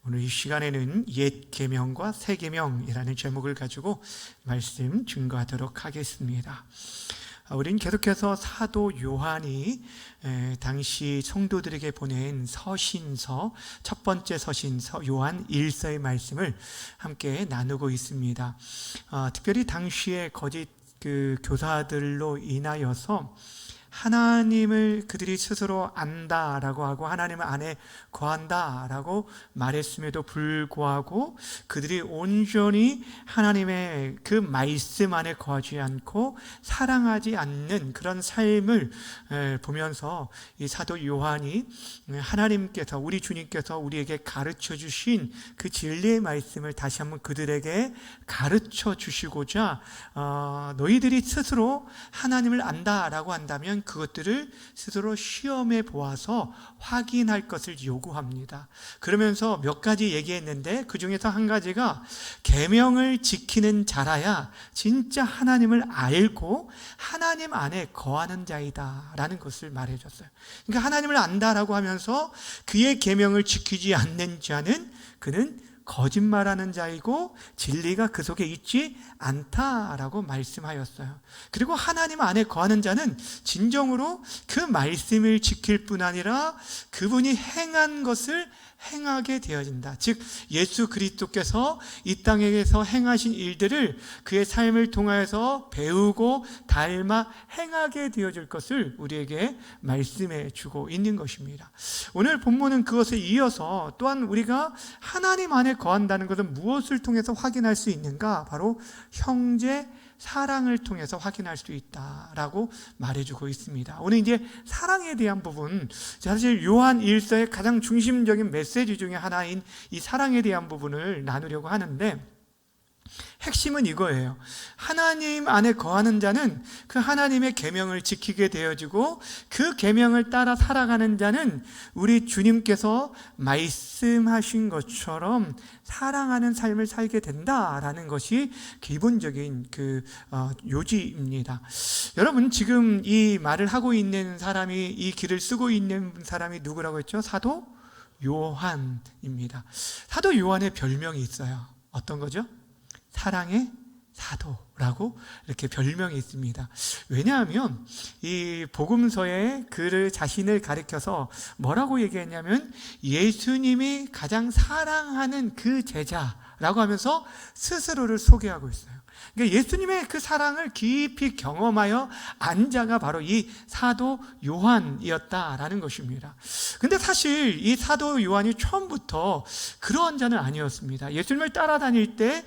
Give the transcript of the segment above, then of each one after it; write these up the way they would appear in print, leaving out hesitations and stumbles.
오늘 이 시간에는 옛 계명과 새 계명이라는 제목을 가지고 말씀 증거하도록 하겠습니다. 우린 계속해서 사도 요한이 당시 성도들에게 보낸 서신서, 첫 번째 서신서 요한 1서의 말씀을 함께 나누고 있습니다. 특별히 당시에 거짓 교사들로 인하여서 하나님을 그들이 스스로 안다라고 하고 하나님 안에 거한다라고 말했음에도 불구하고 그들이 온전히 하나님의 그 말씀 안에 거하지 않고 사랑하지 않는 그런 삶을 보면서 이 사도 요한이 하나님께서, 우리 주님께서 우리에게 가르쳐 주신 그 진리의 말씀을 다시 한번 그들에게 가르쳐 주시고자 너희들이 스스로 하나님을 안다라고 한다면 그것들을 스스로 시험해 보아서 확인할 것을 요구합니다. 그러면서 몇 가지 얘기했는데 그 중에서 한 가지가 계명을 지키는 자라야 진짜 하나님을 알고 하나님 안에 거하는 자이다 라는 것을 말해줬어요. 그러니까 하나님을 안다라고 하면서 그의 계명을 지키지 않는 자는 그는 거짓말하는 자이고 진리가 그 속에 있지 않다라고 말씀하였어요. 그리고 하나님 안에 거하는 자는 진정으로 그 말씀을 지킬 뿐 아니라 그분이 행한 것을 행하게 되어진다. 즉 예수 그리스도께서 이 땅에서 행하신 일들을 그의 삶을 통하여서 배우고 닮아 행하게 되어질 것을 우리에게 말씀해 주고 있는 것입니다. 오늘 본문은 그것에 이어서 또한 우리가 하나님 안에 거한다는 것은 무엇을 통해서 확인할 수 있는가? 바로 형제 사랑을 통해서 확인할 수 있다라고 말해주고 있습니다. 오늘 이제 사랑에 대한 부분, 사실 요한 1서의 가장 중심적인 메시지 중에 하나인 이 사랑에 대한 부분을 나누려고 하는데 핵심은 이거예요. 하나님 안에 거하는 자는 그 하나님의 계명을 지키게 되어지고 그 계명을 따라 살아가는 자는 우리 주님께서 말씀하신 것처럼 사랑하는 삶을 살게 된다라는 것이 기본적인 요지입니다. 여러분, 지금 이 말을 하고 있는 사람이, 이 글을 쓰고 있는 사람이 누구라고 했죠? 사도 요한입니다. 사도 요한의 별명이 있어요. 어떤 거죠? 사랑의 사도라고 이렇게 별명이 있습니다. 왜냐하면 이 복음서에 그를 자신을 가리켜서 뭐라고 얘기했냐면 예수님이 가장 사랑하는 그 제자라고 하면서 스스로를 소개하고 있어요. 그러니까 예수님의 그 사랑을 깊이 경험하여 안 자가 바로 이 사도 요한이었다라는 것입니다. 근데 사실 이 사도 요한이 처음부터 그러한 자는 아니었습니다. 예수님을 따라다닐 때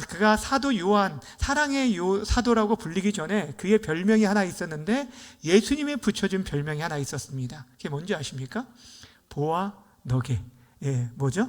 그가 사도 요한, 사랑의 사도라고 불리기 전에 그의 별명이 하나 있었는데 예수님이 붙여준 별명이 하나 있었습니다. 그게 뭔지 아십니까? 보아 너게. 뭐죠?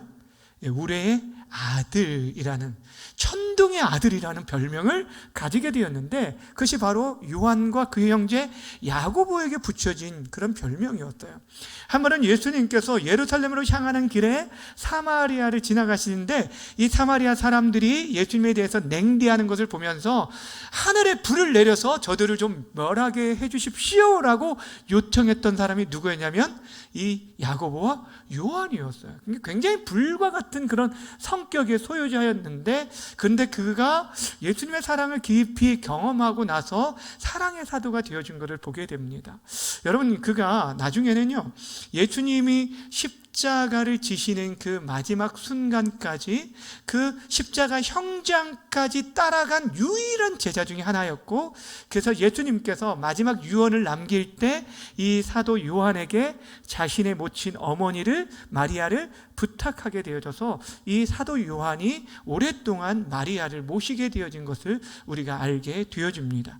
우레의 아들이라는, 천둥의 아들이라는 별명을 가지게 되었는데 그것이 바로 요한과 그 형제 야고보에게 붙여진 그런 별명이었어요. 한 번은 예수님께서 예루살렘으로 향하는 길에 사마리아를 지나가시는데 이 사마리아 사람들이 예수님에 대해서 냉대하는 것을 보면서 하늘에 불을 내려서 저들을 좀 멸하게 해주십시오라고 요청했던 사람이 누구였냐면 이 야고보와 요한이었어요. 굉장히 불과 같은 그런 성격의 소유자였는데 근데 그가 예수님의 사랑을 깊이 경험하고 나서 사랑의 사도가 되어진 것을 보게 됩니다. 여러분, 그가 나중에는요 예수님이 십자가를 지시는 그 마지막 순간까지 그 십자가 형장까지 따라간 유일한 제자 중에 하나였고, 그래서 예수님께서 마지막 유언을 남길 때 이 사도 요한에게 자신의 모친 어머니를, 마리아를 부탁하게 되어져서 이 사도 요한이 오랫동안 마리아를 모시게 되어진 것을 우리가 알게 되어집니다.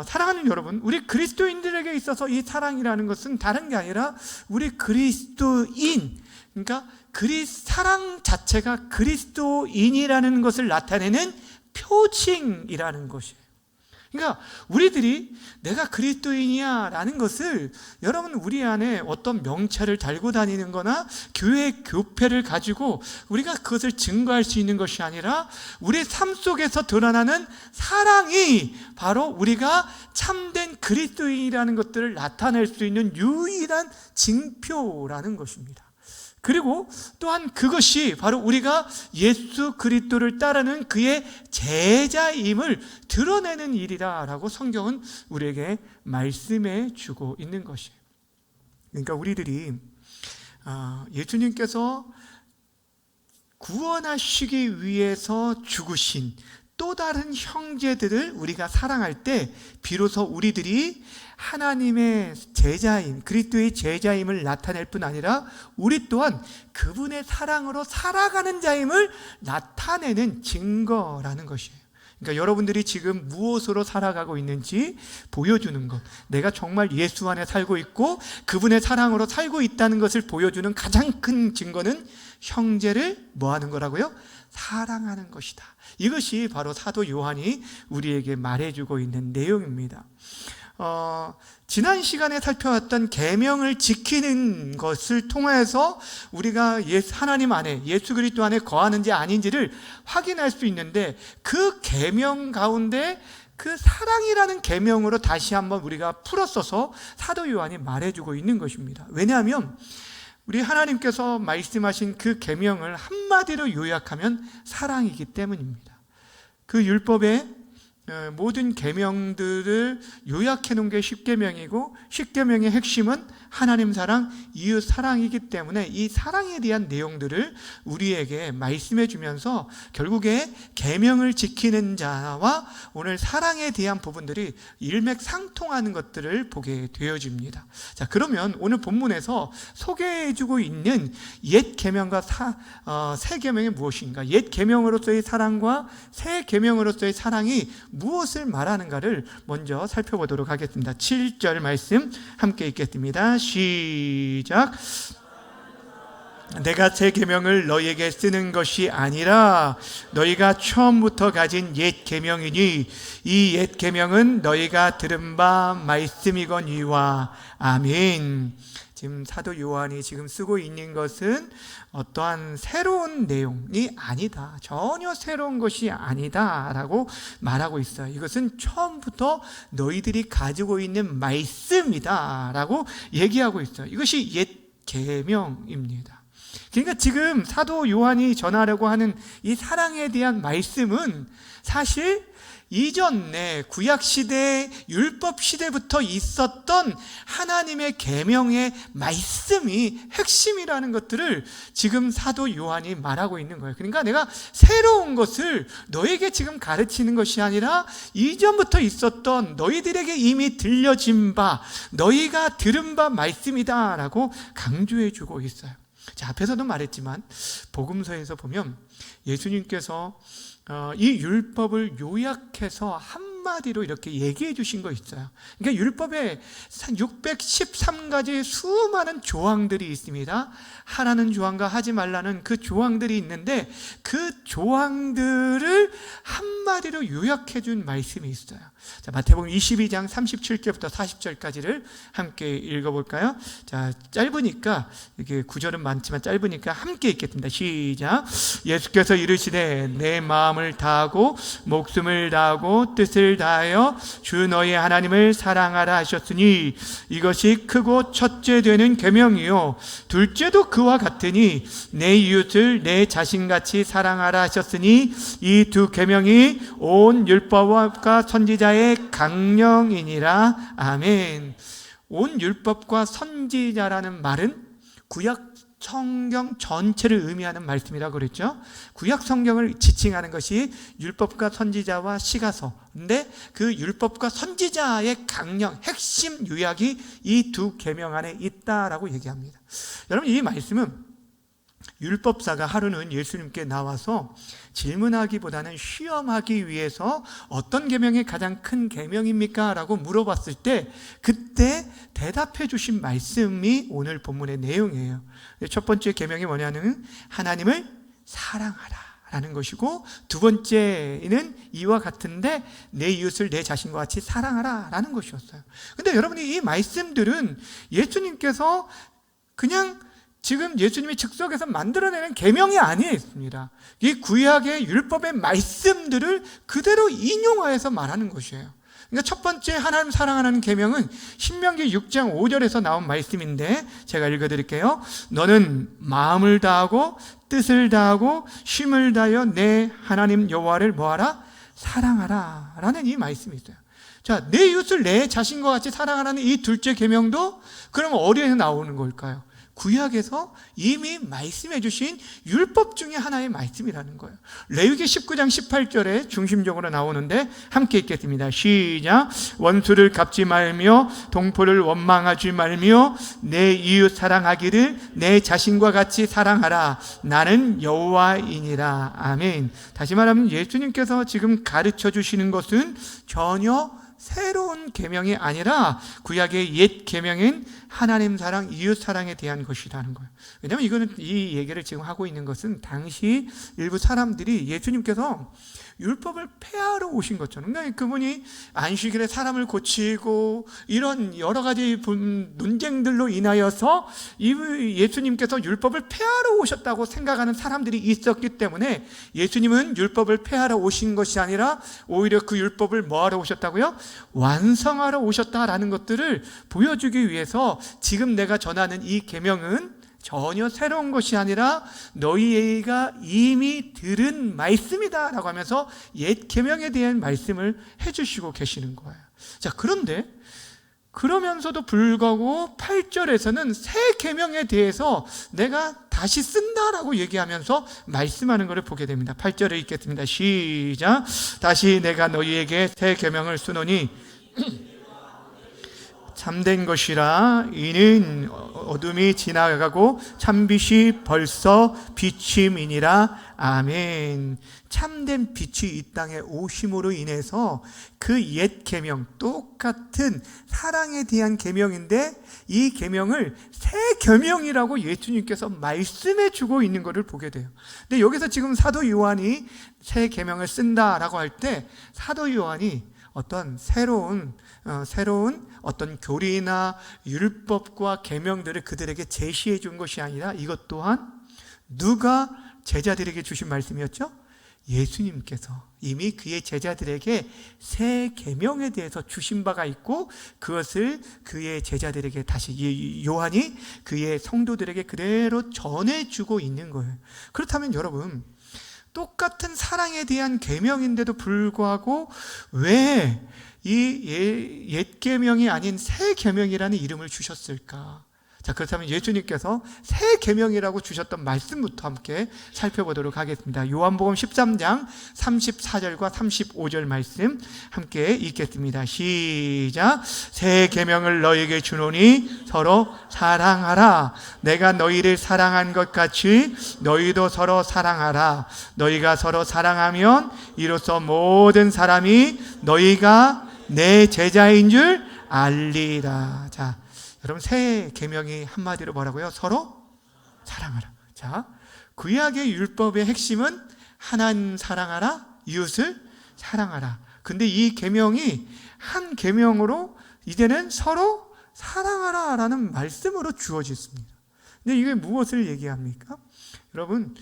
사랑하는 여러분, 우리 그리스도인들에게 있어서 이 사랑이라는 것은 다른 게 아니라 우리 그리스도인, 그러니까 사랑 자체가 그리스도인이라는 것을 나타내는 표징이라는 것이에요. 그러니까 우리들이 내가 그리스도인이야 라는 것을, 여러분, 우리 안에 어떤 명찰을 달고 다니는 거나 교회 교패를 가지고 우리가 그것을 증거할 수 있는 것이 아니라 우리 삶 속에서 드러나는 사랑이 바로 우리가 참된 그리스도인이라는 것들을 나타낼 수 있는 유일한 징표라는 것입니다. 그리고 또한 그것이 바로 우리가 예수 그리스도를 따르는 그의 제자임을 드러내는 일이다라고 성경은 우리에게 말씀해 주고 있는 것이에요. 그러니까 우리들이 예수님께서 구원하시기 위해서 죽으신 또 다른 형제들을 우리가 사랑할 때 비로소 우리들이 하나님의 제자임, 그리스도의 제자임을 나타낼 뿐 아니라 우리 또한 그분의 사랑으로 살아가는 자임을 나타내는 증거라는 것이에요. 그러니까 여러분들이 지금 무엇으로 살아가고 있는지 보여주는 것, 내가 정말 예수 안에 살고 있고 그분의 사랑으로 살고 있다는 것을 보여주는 가장 큰 증거는 형제를 뭐 하는 거라고요? 사랑하는 것이다. 이것이 바로 사도 요한이 우리에게 말해주고 있는 내용입니다. 지난 시간에 살펴왔던 계명을 지키는 것을 통해서 우리가 하나님 안에, 예수 그리스도 안에 거하는지 아닌지를 확인할 수 있는데, 그 계명 가운데 그 사랑이라는 계명으로 다시 한번 우리가 풀어써서 사도 요한이 말해주고 있는 것입니다. 왜냐하면 우리 하나님께서 말씀하신 그 계명을 한마디로 요약하면 사랑이기 때문입니다. 그 율법의 모든 계명들을 요약해 놓은 게 십계명이고, 십계명의 핵심은 하나님 사랑, 이웃 사랑이기 때문에 이 사랑에 대한 내용들을 우리에게 말씀해 주면서 결국에 계명을 지키는 자와 오늘 사랑에 대한 부분들이 일맥상통하는 것들을 보게 되어집니다. 자, 그러면 오늘 본문에서 소개해 주고 있는 옛 계명과 새 계명이 무엇인가? 옛 계명으로서의 사랑과 새 계명으로서의 사랑이 무엇을 말하는가를 먼저 살펴보도록 하겠습니다. 7절 말씀 함께 읽겠습니다. 시작. 내가 새 계명을 너희에게 쓰는 것이 아니라 너희가 처음부터 가진 옛 계명이니 이 옛 계명은 너희가 들은 바 말씀이거니와. 아멘. 지금 사도 요한이 지금 쓰고 있는 것은 어떠한 새로운 내용이 아니다, 전혀 새로운 것이 아니다 라고 말하고 있어요. 이것은 처음부터 너희들이 가지고 있는 말씀이다 라고 얘기하고 있어요. 이것이 옛 계명입니다. 그러니까 지금 사도 요한이 전하려고 하는 이 사랑에 대한 말씀은 사실 이전에 구약시대, 율법시대부터 있었던 하나님의 계명의 말씀이 핵심이라는 것들을 지금 사도 요한이 말하고 있는 거예요. 그러니까 내가 새로운 것을 너에게 지금 가르치는 것이 아니라 이전부터 있었던 너희들에게 이미 들려진 바, 너희가 들은 바 말씀이다 라고 강조해 주고 있어요. 자, 앞에서도 말했지만 복음서에서 보면 예수님께서 이 율법을 요약해서 한마디로 이렇게 얘기해 주신 거 있어요. 그러니까 율법에 613가지 수많은 조항들이 있습니다. 하라는 조항과 하지 말라는 그 조항들이 있는데 그 조항들을 한마디로 요약해 준 말씀이 있어요. 자, 마태복음 22장 37절부터 40절까지를 함께 읽어볼까요? 자, 짧으니까 이게 구절은 많지만 짧으니까 함께 읽겠습니다. 시작. 예수께서 이르시되 내 마음을 다하고 목숨을 다하고 뜻을 다하여 주 너희 하나님을 사랑하라 하셨으니 이것이 크고 첫째 되는 계명이요 둘째도 그와 같으니 내 이웃을 내 자신같이 사랑하라 하셨으니 이 두 계명이 온 율법과 선지자의 강령이니라. 아멘. 온 율법과 선지자라는 말은 구약 성경 전체를 의미하는 말씀이라고 그랬죠. 구약 성경을 지칭하는 것이 율법과 선지자와 시가서. 근데 그 율법과 선지자의 강령, 핵심 요약이 이 두 계명 안에 있다라고 얘기합니다. 여러분, 이 말씀은 율법사가 하루는 예수님께 나와서 질문하기보다는 시험하기 위해서 어떤 계명이 가장 큰 계명입니까? 라고 물어봤을 때 그때 대답해 주신 말씀이 오늘 본문의 내용이에요. 첫 번째 계명이 뭐냐면 하나님을 사랑하라 라는 것이고, 두 번째는 이와 같은데 내 이웃을 내 자신과 같이 사랑하라 라는 것이었어요. 근데 여러분이 이 말씀들은 예수님께서 그냥 지금 예수님이 즉석에서 만들어내는 계명이 아니었습니다. 이 구약의 율법의 말씀들을 그대로 인용하여서 말하는 것이에요. 그러니까 첫 번째 하나님 사랑하는 계명은 신명기 6장 5절에서 나온 말씀인데 제가 읽어드릴게요. 너는 마음을 다하고 뜻을 다하고 쉼을 다하여 내 하나님 여호와를 뭐하라? 사랑하라 라는 이 말씀이 있어요. 자, 내 이웃을 내 자신과 같이 사랑하라는 이 둘째 계명도 그럼 어디에서 나오는 걸까요? 구약에서 이미 말씀해 주신 율법 중에 하나의 말씀이라는 거예요. 레위기 19장 18절에 중심적으로 나오는데 함께 읽겠습니다. 시작. 원수를 갚지 말며 동포를 원망하지 말며 내 이웃 사랑하기를 내 자신과 같이 사랑하라. 나는 여호와이니라. 아멘. 다시 말하면 예수님께서 지금 가르쳐 주시는 것은 전혀 새로운 계명이 아니라 구약의 옛 계명인 하나님 사랑, 이웃 사랑에 대한 것이라는 거예요. 왜냐하면 이거는 이 얘기를 지금 하고 있는 것은 당시 일부 사람들이 예수님께서 율법을 폐하러 오신 것처럼, 그러니까 그분이 안식일에 사람을 고치고 이런 여러 가지 논쟁들로 인하여서 예수님께서 율법을 폐하러 오셨다고 생각하는 사람들이 있었기 때문에 예수님은 율법을 폐하러 오신 것이 아니라 오히려 그 율법을 뭐하러 오셨다고요? 완성하러 오셨다라는 것들을 보여주기 위해서 지금 내가 전하는 이 계명은 전혀 새로운 것이 아니라 너희가 이미 들은 말씀이다 라고 하면서 옛 계명에 대한 말씀을 해주시고 계시는 거예요. 자, 그런데 그러면서도 불구하고 8절에서는 새 계명에 대해서 내가 다시 쓴다라고 얘기하면서 말씀하는 것을 보게 됩니다. 8절을 읽겠습니다. 시작. 다시 내가 너희에게 새 계명을 쓰노니 참된 것이라. 이는 어둠이 지나가고 참빛이 벌써 비침이니라. 아멘. 참된 빛이 이 땅에 오심으로 인해서 그 옛 계명, 똑같은 사랑에 대한 계명인데 이 계명을 새 계명이라고 예수님께서 말씀해 주고 있는 것을 보게 돼요. 근데 여기서 지금 사도 요한이 새 계명을 쓴다라고 할 때 사도 요한이 어떤 새로운 어떤 교리나 율법과 계명들을 그들에게 제시해 준 것이 아니라 이것 또한 누가 제자들에게 주신 말씀이었죠? 예수님께서 이미 그의 제자들에게 새 계명에 대해서 주신 바가 있고 그것을 그의 제자들에게 다시 요한이 그의 성도들에게 그대로 전해주고 있는 거예요. 그렇다면 여러분, 똑같은 사랑에 대한 계명인데도 불구하고 왜 이 옛 계명이 아닌 새 계명이라는 이름을 주셨을까? 자, 그렇다면 예수님께서 새 계명이라고 주셨던 말씀부터 함께 살펴보도록 하겠습니다. 요한복음 13장 34절과 35절 말씀 함께 읽겠습니다. 시작. 새 계명을 너희에게 주노니 서로 사랑하라. 내가 너희를 사랑한 것 같이 너희도 서로 사랑하라. 너희가 서로 사랑하면 이로써 모든 사람이 너희가 내 제자인 줄 알리라. 자, 여러분, 새 계명이 한마디로 뭐라고요? 서로 사랑하라. 자, 구약의 율법의 핵심은 하나님 사랑하라, 이웃을 사랑하라. 근데 이 계명이 한 계명으로 이제는 서로 사랑하라라는 말씀으로 주어졌습니다. 근데 이게 무엇을 얘기합니까? 여러분,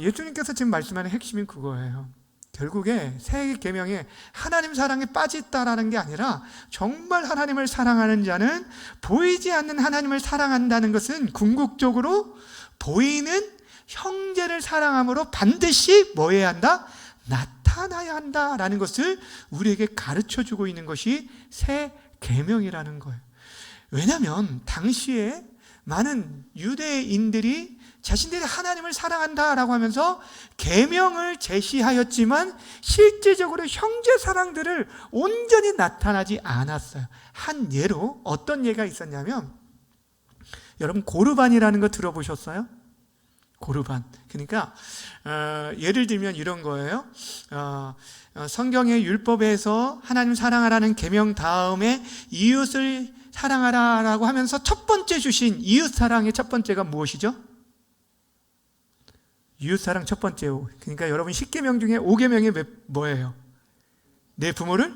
예수님께서 지금 말씀하는 핵심은 그거예요. 결국에 새 계명에 하나님 사랑에 빠졌다라는 게 아니라 정말 하나님을 사랑하는 자는 보이지 않는 하나님을 사랑한다는 것은 궁극적으로 보이는 형제를 사랑함으로 반드시 뭐 해야 한다? 나타나야 한다라는 것을 우리에게 가르쳐주고 있는 것이 새 계명이라는 거예요. 왜냐하면 당시에 많은 유대인들이 자신들이 하나님을 사랑한다라고 하면서 계명을 제시하였지만 실제적으로 형제 사랑들을 온전히 나타나지 않았어요. 한 예로 어떤 예가 있었냐면, 여러분 고르반이라는 거 들어보셨어요? 고르반. 그러니까 예를 들면 이런 거예요. 성경의 율법에서 하나님 사랑하라는 계명 다음에 이웃을 사랑하라라고 하면서 첫 번째 주신 이웃 사랑의 첫 번째가 무엇이죠? 이웃사랑 첫 번째. 그러니까 여러분 10계명 중에 5계명이 뭐예요? 내 부모를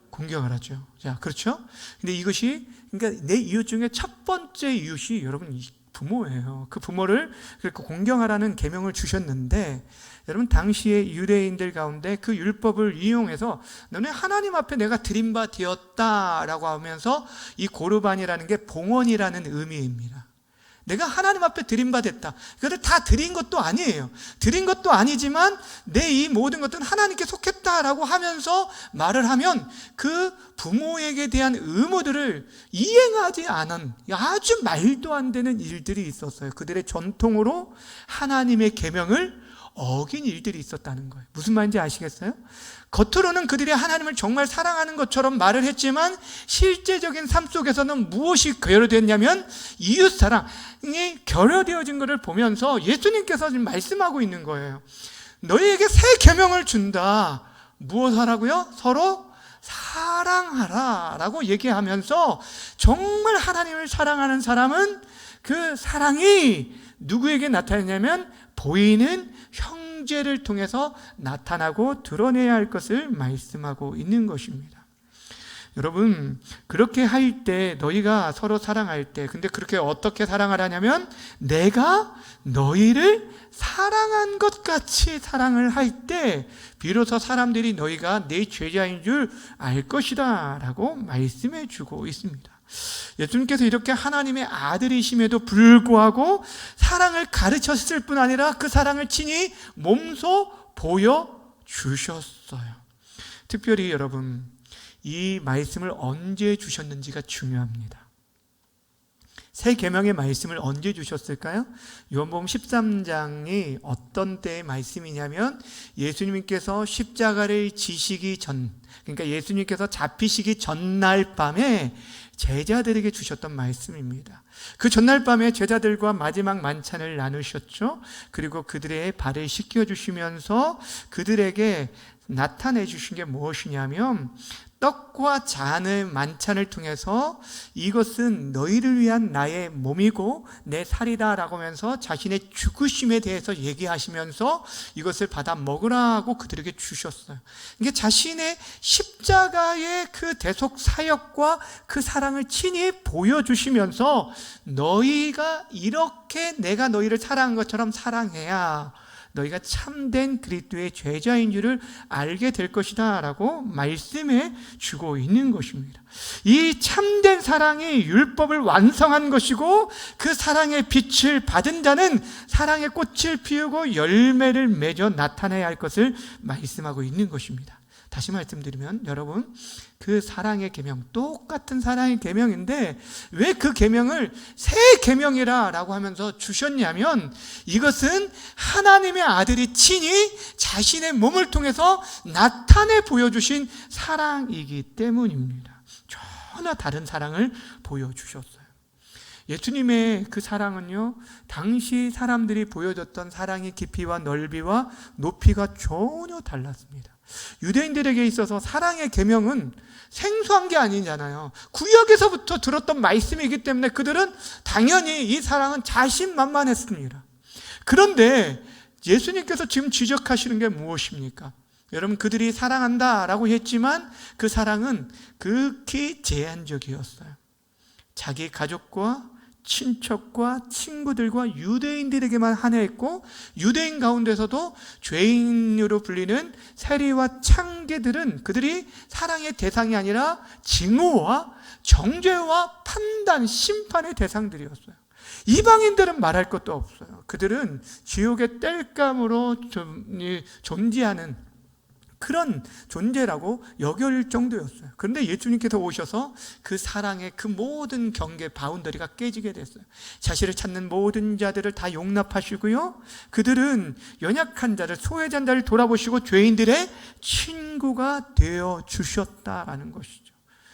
공경하라죠. 자, 그렇죠? 근데 이것이, 그러니까 내 이웃 중에 첫 번째 이웃이 여러분 부모예요. 그 부모를 그렇게 공경하라는 계명을 주셨는데, 여러분 당시에 유대인들 가운데 그 율법을 이용해서 너네 하나님 앞에 내가 드린 바 되었다라고 하면서, 이 고르반이라는 게 봉헌이라는 의미입니다. 내가 하나님 앞에 드린 바 됐다. 그것을 다 드린 것도 아니에요. 드린 것도 아니지만 내 이 모든 것들은 하나님께 속했다라고 하면서 말을 하면, 그 부모에게 대한 의무들을 이행하지 않은 아주 말도 안 되는 일들이 있었어요. 그들의 전통으로 하나님의 계명을 어긴 일들이 있었다는 거예요. 무슨 말인지 아시겠어요? 겉으로는 그들이 하나님을 정말 사랑하는 것처럼 말을 했지만, 실제적인 삶 속에서는 무엇이 결여됐냐면 이웃사랑이 결여되어진 것을 보면서 예수님께서 지금 말씀하고 있는 거예요. 너희에게 새 계명을 준다. 무엇 하라고요? 서로 사랑하라 라고 얘기하면서, 정말 하나님을 사랑하는 사람은 그 사랑이 누구에게 나타나냐면 보이는 형제를 통해서 나타나고 드러내야 할 것을 말씀하고 있는 것입니다. 여러분, 그렇게 할 때, 너희가 서로 사랑할 때, 근데 그렇게 어떻게 사랑하라냐면 내가 너희를 사랑한 것 같이 사랑을 할 때 비로소 사람들이 너희가 내 제자인 줄 알 것이다 라고 말씀해 주고 있습니다. 예수님께서 이렇게 하나님의 아들이심에도 불구하고 사랑을 가르쳤을 뿐 아니라 그 사랑을 친히 몸소 보여주셨어요. 특별히 여러분, 이 말씀을 언제 주셨는지가 중요합니다. 새 계명의 말씀을 언제 주셨을까요? 요한복음 13장이 어떤 때의 말씀이냐면, 예수님께서 십자가를 지시기 전, 그러니까 예수님께서 잡히시기 전날 밤에 제자들에게 주셨던 말씀입니다. 그 전날 밤에 제자들과 마지막 만찬을 나누셨죠. 그리고 그들의 발을 씻겨주시면서 그들에게 나타내 주신 게 무엇이냐면, 떡과 잔의 만찬을 통해서 이것은 너희를 위한 나의 몸이고 내 살이다 라고 하면서 자신의 죽으심에 대해서 얘기하시면서 이것을 받아 먹으라 하고 그들에게 주셨어요. 이게 자신의 십자가의 그 대속 사역과 그 사랑을 친히 보여주시면서, 너희가 이렇게 내가 너희를 사랑한 것처럼 사랑해야 너희가 참된 그리스도의 제자인 줄을 알게 될 것이다 라고 말씀해 주고 있는 것입니다. 이 참된 사랑이 율법을 완성한 것이고, 그 사랑의 빛을 받은 자는 사랑의 꽃을 피우고 열매를 맺어 나타내야 할 것을 말씀하고 있는 것입니다. 다시 말씀드리면, 여러분, 그 사랑의 계명, 똑같은 사랑의 계명인데 왜 그 계명을 새 계명이라 라고 하면서 주셨냐면, 이것은 하나님의 아들이 친히 자신의 몸을 통해서 나타내 보여주신 사랑이기 때문입니다. 전혀 다른 사랑을 보여주셨어요. 예수님의 그 사랑은요, 당시 사람들이 보여줬던 사랑의 깊이와 넓이와 높이가 전혀 달랐습니다. 유대인들에게 있어서 사랑의 계명은 생소한 게 아니잖아요. 구약에서부터 들었던 말씀이기 때문에 그들은 당연히 이 사랑은 자신만만했습니다. 그런데 예수님께서 지금 지적하시는 게 무엇입니까? 여러분, 그들이 사랑한다라고 했지만 그 사랑은 극히 제한적이었어요. 자기 가족과 친척과 친구들과 유대인들에게만 한해했고, 유대인 가운데서도 죄인으로 불리는 세리와 창기들은 그들이 사랑의 대상이 아니라 징후와 정죄와 판단, 심판의 대상들이었어요. 이방인들은 말할 것도 없어요. 그들은 지옥의 땔감으로 존재하는 그런 존재라고 여길 정도였어요. 그런데 예수님께서 오셔서 그 사랑의 그 모든 경계 바운더리가 깨지게 됐어요. 자신을 찾는 모든 자들을 다 용납하시고요, 그들은 연약한 자를, 소외한 자를 돌아보시고 죄인들의 친구가 되어 주셨다라는 것이죠.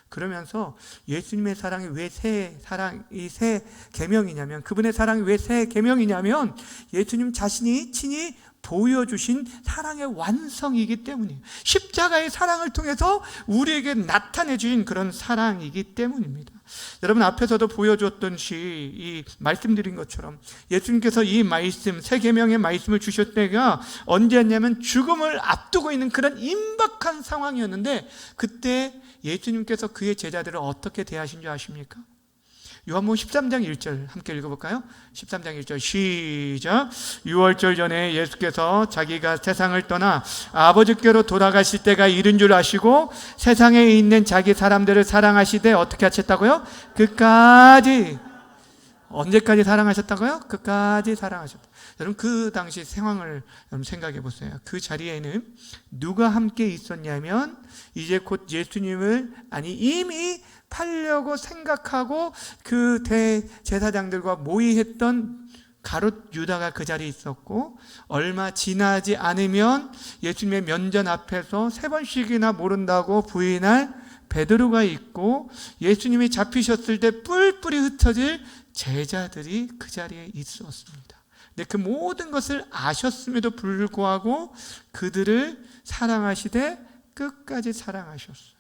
그러면서 예수님의 사랑이 왜 새 계명이냐면, 그분의 사랑이 왜 새 계명이냐면 예수님 자신이 친히 보여주신 사랑의 완성이기 때문이에요. 십자가의 사랑을 통해서 우리에게 나타내 주신 그런 사랑이기 때문입니다. 여러분, 앞에서도 보여줬던시 이 말씀드린 것처럼 예수님께서 이 말씀, 새 계명의 말씀을 주셨을 때가 언제였냐면 죽음을 앞두고 있는 그런 임박한 상황이었는데, 그때 예수님께서 그의 제자들을 어떻게 대하신 줄 아십니까? 요한복음 13장 1절 함께 읽어볼까요? 13장 1절 시작. 유월절 전에 예수께서 자기가 세상을 떠나 아버지께로 돌아가실 때가 이른 줄 아시고 세상에 있는 자기 사람들을 사랑하시되 어떻게 하셨다고요? 끝까지. 언제까지 사랑하셨다고요? 끝까지 사랑하셨다. 여러분 그 당시 상황을 여러분 생각해 보세요. 그 자리에는 누가 함께 있었냐면 이제 곧 예수님을 이미 팔려고 생각하고 그 대제사장들과 모의했던 가롯 유다가 그 자리에 있었고, 얼마 지나지 않으면 예수님의 면전 앞에서 3번씩이나 모른다고 부인할 베드로가 있고, 예수님이 잡히셨을 때 뿔뿔이 흩어질 제자들이 그 자리에 있었습니다. 근데 그 모든 것을 아셨음에도 불구하고 그들을 사랑하시되 끝까지 사랑하셨어요.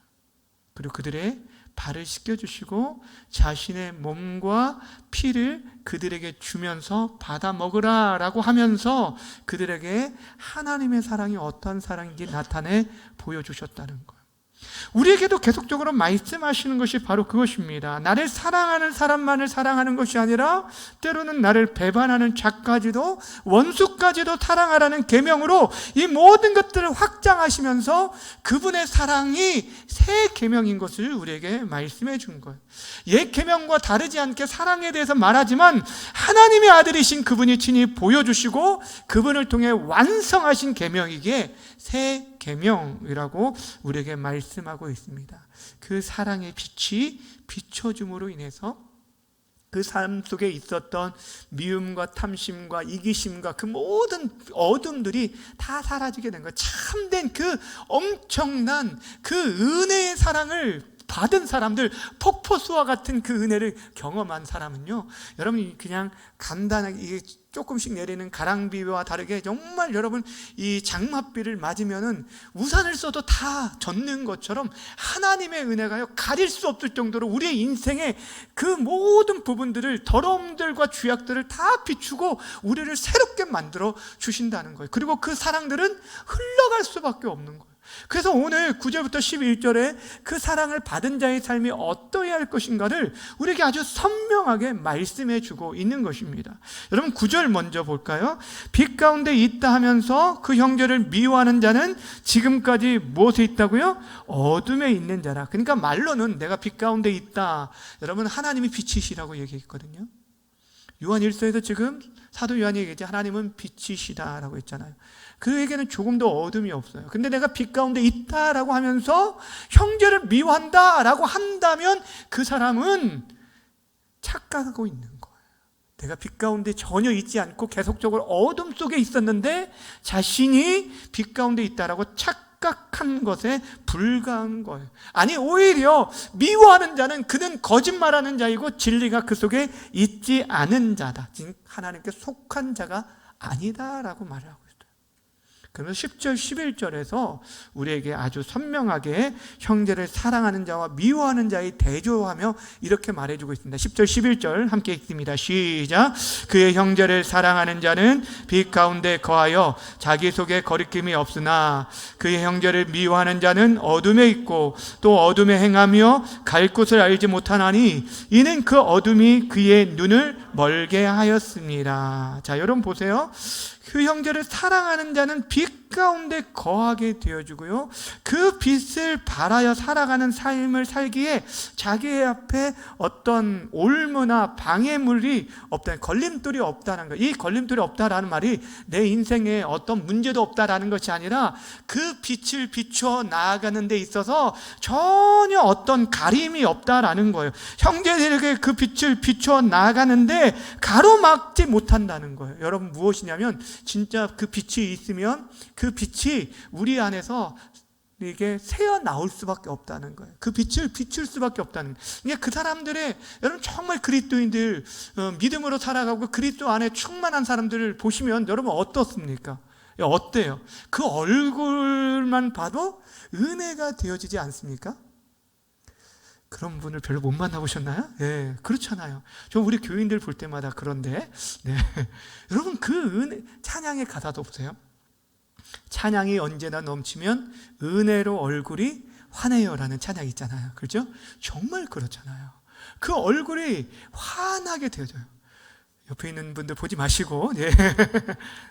그리고 그들의 발을 씻겨주시고 자신의 몸과 피를 그들에게 주면서 받아 먹으라 라고 하면서 그들에게 하나님의 사랑이 어떤 사랑인지 나타내 보여주셨다는 거예요. 우리에게도 계속적으로 말씀하시는 것이 바로 그것입니다. 나를 사랑하는 사람만을 사랑하는 것이 아니라 때로는 나를 배반하는 자까지도, 원수까지도 사랑하라는 계명으로 이 모든 것들을 확장하시면서 그분의 사랑이 새 계명인 것을 우리에게 말씀해 준 거예요. 옛 계명과 다르지 않게 사랑에 대해서 말하지만 하나님의 아들이신 그분이 친히 보여주시고 그분을 통해 완성하신 계명이기에 새 계명이라고 우리에게 말씀하고 있습니다. 그 사랑의 빛이 비춰줌으로 인해서 그 삶 속에 있었던 미움과 탐심과 이기심과 그 모든 어둠들이 다 사라지게 된 거예요. 참된 그 엄청난 그 은혜의 사랑을 받은 사람들, 폭포수와 같은 그 은혜를 경험한 사람은요, 여러분이 그냥 간단하게 이게 조금씩 내리는 가랑비와 다르게 정말 여러분 이 장맛비를 맞으면은 우산을 써도 다 젖는 것처럼 하나님의 은혜가요 가릴 수 없을 정도로 우리의 인생의 그 모든 부분들을, 더러움들과 죄악들을 다 비추고 우리를 새롭게 만들어 주신다는 거예요. 그리고 그 사랑들은 흘러갈 수밖에 없는 거예요. 그래서 오늘 9절부터 11절에 그 사랑을 받은 자의 삶이 어떠해야 할 것인가를 우리에게 아주 선명하게 말씀해 주고 있는 것입니다. 여러분 9절 먼저 볼까요? 빛 가운데 있다 하면서 그 형제를 미워하는 자는 지금까지 무엇에 있다고요? 어둠에 있는 자라. 그러니까 말로는 내가 빛 가운데 있다, 여러분 하나님이 빛이시라고 얘기했거든요. 요한 1서에서 지금 사도 요한이 얘기했지, 하나님은 빛이시다라고 했잖아요. 그에게는 조금도 어둠이 없어요. 근데 내가 빛 가운데 있다라고 하면서 형제를 미워한다라고 한다면 그 사람은 착각하고 있는 거예요. 내가 빛 가운데 전혀 있지 않고 계속적으로 어둠 속에 있었는데 자신이 빛 가운데 있다라고 착각한 것에 불과한 거예요. 아니 오히려 미워하는 자는 그는 거짓말하는 자이고 진리가 그 속에 있지 않은 자다. 즉 하나님께 속한 자가 아니다라고 말을 하고 있어요. 그러면서 10절 11절에서 우리에게 아주 선명하게 형제를 사랑하는 자와 미워하는 자의 대조하며 이렇게 말해주고 있습니다. 10절 11절 함께 읽습니다. 시작. 그의 형제를 사랑하는 자는 빛 가운데 거하여 자기 속에 거리낌이 없으나 그의 형제를 미워하는 자는 어둠에 있고 또 어둠에 행하며 갈 곳을 알지 못하나니 이는 그 어둠이 그의 눈을 멀게 하였습니다. 자, 여러분 보세요. 그 형제를 사랑하는 자는 빛 가운데 거하게 되어주고요, 그 빛을 발하여 살아가는 삶을 살기에 자기 앞에 어떤 올무나 방해물이 없다, 걸림돌이 없다는 거예요. 이 걸림돌이 없다라는 말이 내 인생에 어떤 문제도 없다라는 것이 아니라 그 빛을 비춰 나아가는 데 있어서 전혀 어떤 가림이 없다라는 거예요. 형제들에게 그 빛을 비춰 나아가는데 가로막지 못한다는 거예요. 여러분 무엇이냐면 진짜 그 빛이 있으면 그 빛이 우리 안에서 이게 새어 나올 수밖에 없다는 거예요. 그 빛을 비출 수밖에 없다는 거예요. 그러니까 그 사람들의, 여러분 정말 그리스도인들, 믿음으로 살아가고 그리스도 안에 충만한 사람들을 보시면 여러분 어떻습니까? 어때요? 그 얼굴만 봐도 은혜가 되어지지 않습니까? 그런 분을 별로 못 만나보셨나요? 네, 그렇잖아요. 저 우리 교인들 볼 때마다 그런데, 네. 여러분 그 은혜, 찬양의 가사도 보세요. 찬양이 언제나 넘치면 은혜로 얼굴이 환해요라는 찬양이 있잖아요. 그렇죠? 정말 그렇잖아요. 그 얼굴이 환하게 되어져요. 옆에 있는 분들 보지 마시고, 네,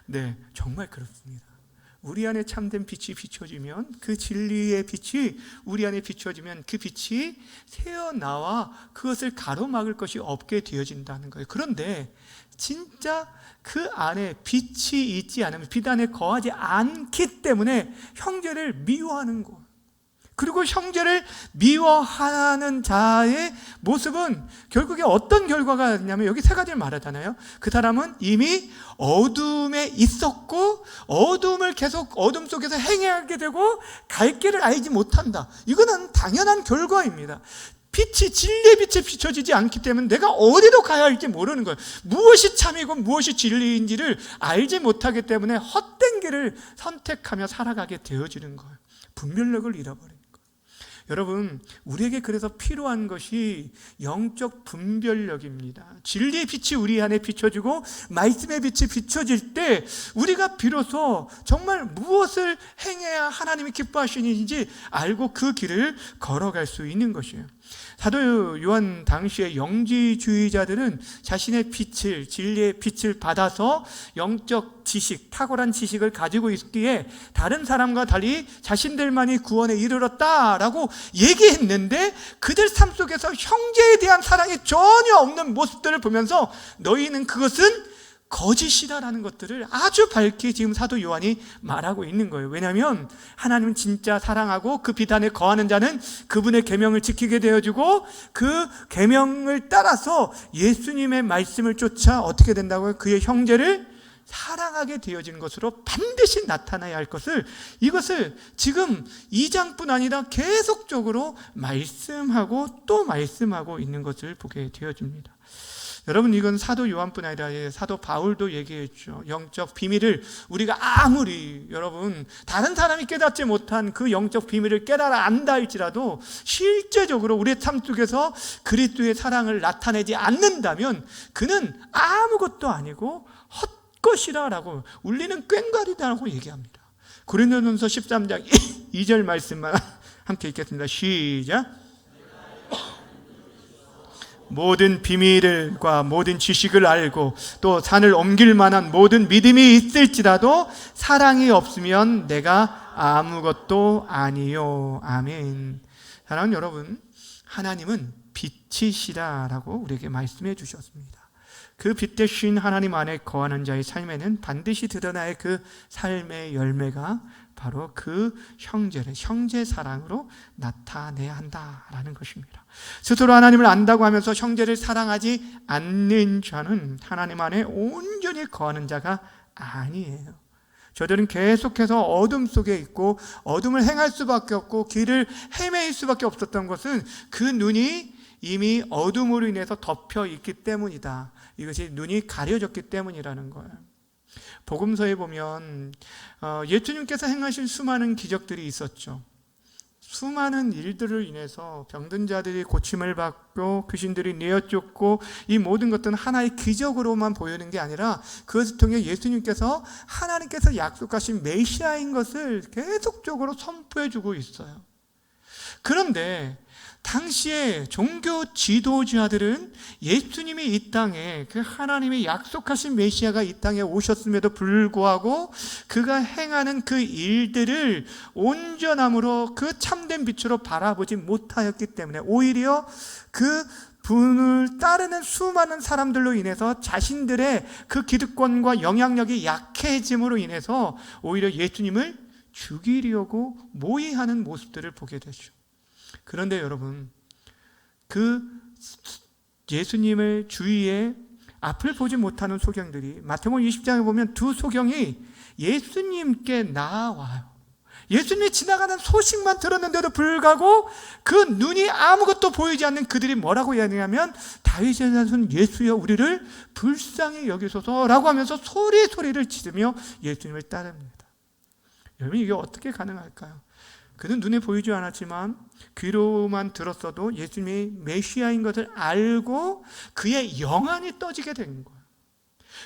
네, 정말 그렇습니다. 우리 안에 참된 빛이 비춰지면, 그 진리의 빛이 우리 안에 비춰지면 그 빛이 새어나와 그것을 가로막을 것이 없게 되어진다는 거예요. 그런데 진짜 그 안에 빛이 있지 않으면, 빛 안에 거하지 않기 때문에 형제를 미워하는 것, 그리고 형제를 미워하는 자의 모습은 결국에 어떤 결과가 있냐면, 여기 세 가지를 말하잖아요. 그 사람은 이미 어둠에 있었고 어둠을 계속 어둠 속에서 행하게 되고 갈 길을 알지 못한다. 이거는 당연한 결과입니다. 빛이, 진리의 빛에 비춰지지 않기 때문에 내가 어디로 가야 할지 모르는 거예요. 무엇이 참이고 무엇이 진리인지를 알지 못하기 때문에 헛된 길을 선택하며 살아가게 되어지는 거예요. 분별력을 잃어버려요. 여러분, 우리에게 그래서 필요한 것이 영적 분별력입니다. 진리의 빛이 우리 안에 비춰지고 말씀의 빛이 비춰질 때 우리가 비로소 정말 무엇을 행해야 하나님이 기뻐하시는지 알고 그 길을 걸어갈 수 있는 것이에요. 사도 요한 당시의 영지주의자들은 자신의 빛을, 진리의 빛을 받아서 영적 지식, 탁월한 지식을 가지고 있기에 다른 사람과 달리 자신들만이 구원에 이르렀다라고 얘기했는데, 그들 삶 속에서 형제에 대한 사랑이 전혀 없는 모습들을 보면서 너희는 그것은 거짓이다라는 것들을 아주 밝게 지금 사도 요한이 말하고 있는 거예요. 왜냐하면 하나님은 진짜 사랑하고 그 빛 안에 거하는 자는 그분의 계명을 지키게 되어지고 그 계명을 따라서 예수님의 말씀을 쫓아 어떻게 된다고요? 그의 형제를 사랑하게 되어지는 것으로 반드시 나타나야 할 것을, 이것을 지금 2장뿐 아니라 계속적으로 말씀하고 또 말씀하고 있는 것을 보게 되어집니다. 여러분, 이건 사도 요한뿐 아니라 사도 바울도 얘기했죠. 영적 비밀을 우리가 아무리, 여러분, 다른 사람이 깨닫지 못한 그 영적 비밀을 깨달아 안다 할지라도 실제적으로 우리의 삶 속에서 그리스도의 사랑을 나타내지 않는다면 그는 아무것도 아니고 헛것이라고, 울리는 꽹과리다라고 얘기합니다. 고린도전서 13장 2절 말씀만 함께 읽겠습니다. 시작. 모든 비밀과 모든 지식을 알고 또 산을 옮길 만한 모든 믿음이 있을지라도 사랑이 없으면 내가 아무것도 아니요. 아멘. 사랑하는 여러분, 하나님은 빛이시라라고 우리에게 말씀해 주셨습니다. 그 빛 대신 하나님 안에 거하는 자의 삶에는 반드시 드러나야 그 삶의 열매가 바로 그 형제 사랑으로 나타내야 한다라는 것입니다. 스스로 하나님을 안다고 하면서 형제를 사랑하지 않는 자는 하나님 안에 온전히 거하는 자가 아니에요. 저들은 계속해서 어둠 속에 있고 어둠을 행할 수밖에 없고 길을 헤매일 수밖에 없었던 것은 그 눈이 이미 어둠으로 인해서 덮여 있기 때문이다. 이것이 눈이 가려졌기 때문이라는 거예요. 복음서에 보면 예수님께서 행하신 수많은 기적들이 있었죠. 수많은 일들을 인해서 병든 자들이 고침을 받고 귀신들이 내어쫓고, 이 모든 것들은 하나의 기적으로만 보이는 게 아니라 그것을 통해 예수님께서 하나님께서 약속하신 메시아인 것을 계속적으로 선포해주고 있어요. 그런데 당시에 종교 지도자들은 예수님이 이 땅에, 그 하나님이 약속하신 메시아가 이 땅에 오셨음에도 불구하고 그가 행하는 그 일들을 온전함으로 그 참된 빛으로 바라보지 못하였기 때문에 오히려 그 분을 따르는 수많은 사람들로 인해서 자신들의 그 기득권과 영향력이 약해짐으로 인해서 오히려 예수님을 죽이려고 모의하는 모습들을 보게 되죠. 그런데 여러분, 그 예수님을 주위에 앞을 보지 못하는 소경들이 마태복음 20장에 보면 두 소경이 예수님께 나와요. 예수님이 지나가는 소식만 들었는데도 불구하고 그 눈이 아무것도 보이지 않는 그들이 뭐라고 이야기하냐면 다윗의 자손 예수여 우리를 불쌍히 여기소서라고 하면서 소리를 지르며 예수님을 따릅니다. 여러분, 이게 어떻게 가능할까요? 그는 눈에 보이지 않았지만 귀로만 들었어도 예수님이 메시아인 것을 알고 그의 영안이 떠지게 된 거예요.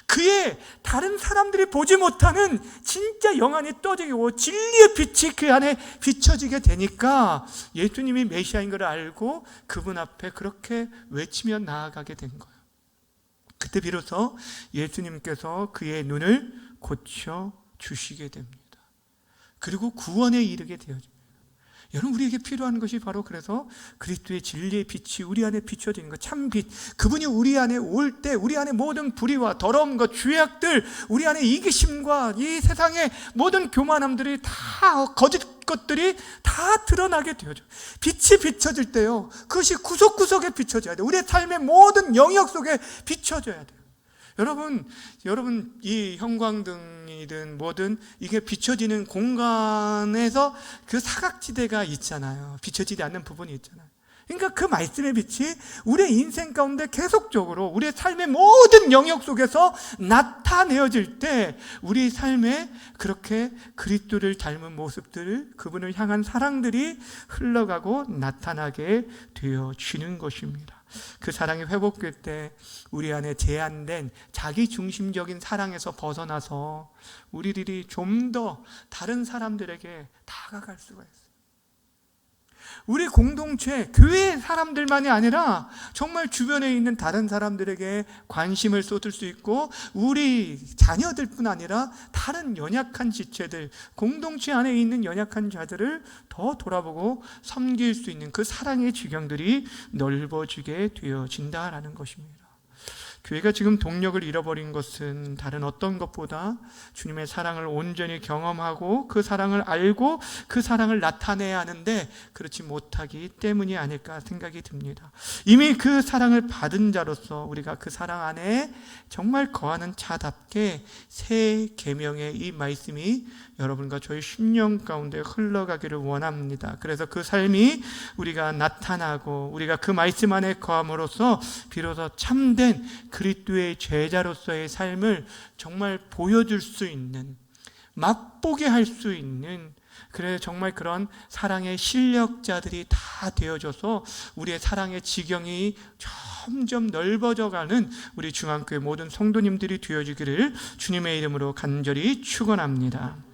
그의 다른 사람들이 보지 못하는 진짜 영안이 떠지고 진리의 빛이 그 안에 비춰지게 되니까 예수님이 메시아인 걸 알고 그분 앞에 그렇게 외치며 나아가게 된 거예요. 그때 비로소 예수님께서 그의 눈을 고쳐 주시게 됩니다. 그리고 구원에 이르게 되어집니다. 여러분, 우리에게 필요한 것이 바로 그래서 그리스도의 진리의 빛이 우리 안에 비춰지는 것, 참 빛. 그분이 우리 안에 올 때 우리 안에 모든 불의와 더러움과 죄악들, 우리 안에 이기심과 이 세상의 모든 교만함들이 다 거짓 것들이 다 드러나게 되어져. 빛이 비춰질 때요, 그것이 구석구석에 비춰져야 돼요. 우리의 삶의 모든 영역 속에 비춰져야 돼요. 여러분 이 형광등이든 뭐든 이게 비춰지는 공간에서 그 사각지대가 있잖아요. 비춰지지 않는 부분이 있잖아요. 그러니까 그 말씀의 빛이 우리의 인생 가운데 계속적으로 우리의 삶의 모든 영역 속에서 나타내어질 때 우리 삶에 그렇게 그리스도를 닮은 모습들, 그분을 향한 사랑들이 흘러가고 나타나게 되어지는 것입니다. 그 사랑이 회복될 때 우리 안에 제한된 자기 중심적인 사랑에서 벗어나서 우리들이 좀 더 다른 사람들에게 다가갈 수가 있어요. 우리 공동체, 교회 사람들만이 아니라 정말 주변에 있는 다른 사람들에게 관심을 쏟을 수 있고, 우리 자녀들뿐 아니라 다른 연약한 지체들, 공동체 안에 있는 연약한 자들을 더 돌아보고 섬길 수 있는 그 사랑의 지경들이 넓어지게 되어진다라는 것입니다. 교회가 지금 동력을 잃어버린 것은 다른 어떤 것보다 주님의 사랑을 온전히 경험하고 그 사랑을 알고 그 사랑을 나타내야 하는데 그렇지 못하기 때문이 아닐까 생각이 듭니다. 이미 그 사랑을 받은 자로서 우리가 그 사랑 안에 정말 거하는 자답게 새 계명의 이 말씀이 여러분과 저희 심령 가운데 흘러가기를 원합니다. 그래서 그 삶이 우리가 나타나고 우리가 그 말씀 안에 거함으로써 비로소 참된 그리스도의 제자로서의 삶을 정말 보여줄 수 있는, 맛보게 할 수 있는, 그래 정말 그런 사랑의 실력자들이 다 되어져서 우리의 사랑의 지경이 점점 넓어져가는 우리 중앙교회 모든 성도님들이 되어지기를 주님의 이름으로 간절히 축원합니다.